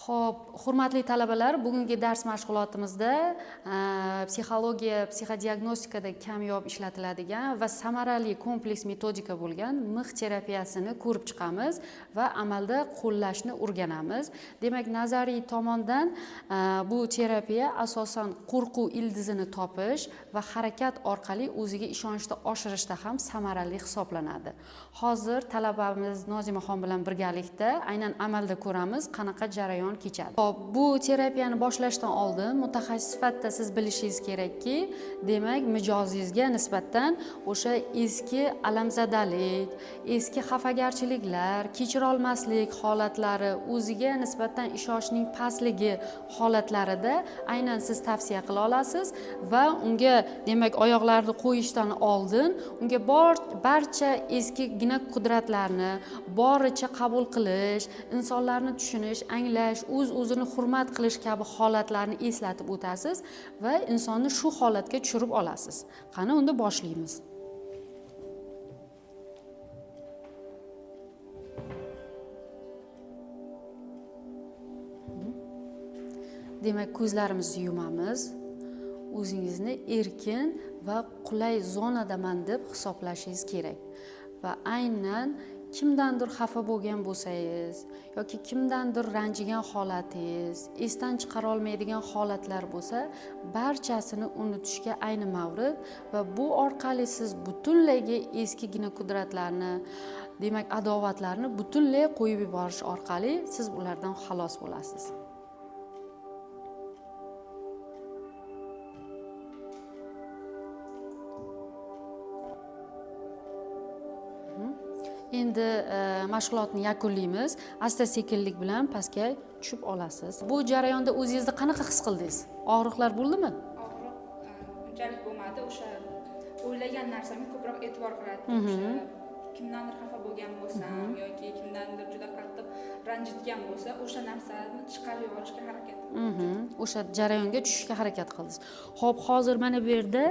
Xo'p, hurmatli talabalar, bugungi dars mashg'ulotimizda psixologiya, psixodiagnostikada kamyob ishlatiladigan va samarali kompleks metodika bo'lgan mix terapiyasini ko'rib chiqamiz va amalda qo'llashni o'rganamiz. Demak, nazariy tomondan bu terapiya asosan qo'rquv ildizini topish va harakat orqali o'ziga ishonchni oshirishda ham samarali hisoblanadi. Hozir talabamiz Nozimaxon bilan birgalikda aynan amalda ko'ramiz, qanaqa jarayon kechadi. Bu terapiyani boshlashdan oldin mutaxassis sifatida siz bilishingiz kerakki, demak, mijozingizga nisbatan o'sha eski alamzadalik, eski xafagarchiliklar, kechira olmaslik holatlari, o'ziga nisbatan ishonchning pastligi holatlarida aynan siz tavsiya qila olasiz va unga, demak, oyoqlarni qo'yishdan oldin unga barcha eskigina qudratlarni boricha qabul qilish, insonlarni tushunish, anglash, o'zini hurmat qilish kabi holatlarni eslatib o'tasiz va insonni shu holatga tushirib olasiz. Qani, unda boshlaymiz. Demak, ko'zlarimizni yumamiz. O'zingizni erkin va qulay zonadaman deb hisoblashingiz kerak. Va aynan kimdandir xafa bo'lgan bo'lsangiz yoki kimdandir ranjigan holatingiz, esdan chiqara olmaydigan holatlar bo'lsa, barchasini unutishga ayni mavrid va bu orqali siz butunlayga eskigina qudratlarni, demak, adovatlarni butunlay qo'yib yuborish orqali siz ulardan xalos bo'lasiz. Endi mashg'ulotni yakunlaymiz. Asta-sekinlik bilan pastga tushib olasiz. Bu jarayonda o'zingizni qanaqa his qildingiz? Og'riqlar bo'ldimi? Og'riq unchalik bo'lmadi. O'sha o'ylagan narsamga ko'proq e'tibor qaradim. O'sha kimdandir xafa bo'lgan bo'lsam yoki kimdandir juda qattiq ranjitgan bo'lsa, o'sha narsani chiqarib yuborishga harakat qildim. O'sha jarayonga tushishga harakat qildingiz. Xo'p, hozir mana bu yerda,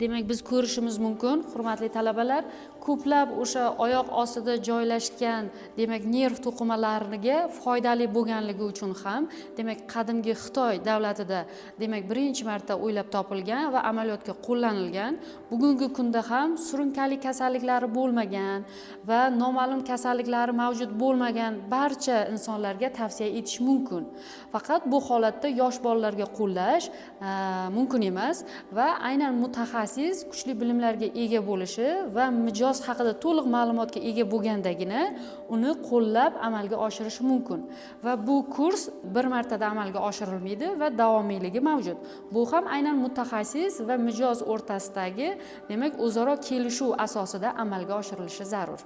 demak, biz ko'rishimiz mumkin, hurmatli talabalar, ko'plab o'sha oyoq ostida joylashgan, demak, nerv to'qimalariga foydali bo'lganligi uchun ham, demak, qadimgi Xitoy davlatida, demak, birinchi marta o'ylab topilgan va amaliyotga qo'llanilgan. Bugungi kunda ham surunkali kasalliklari bo'lmagan va noma'lum kasalliklari mavjud bo'lmagan barcha insonlarga tavsiya etish mumkin. Faqat bu holatda yosh bolalarga qo'llash mumkin emas va aynan mutaxassis kuchli bilimlarga ega bo'lishi va mijoz haqida to'liq ma'lumotga ega bo'lgandagina uni qo'llab amalga oshirishi mumkin. Va bu kurs bir martada amalga oshirilmaydi va davomiyligi mavjud. Bu ham aynan mutaxassis va mijoz o'rtasidagi, demak, o'zaro kelishuv asosida amalga oshirilishi zarur.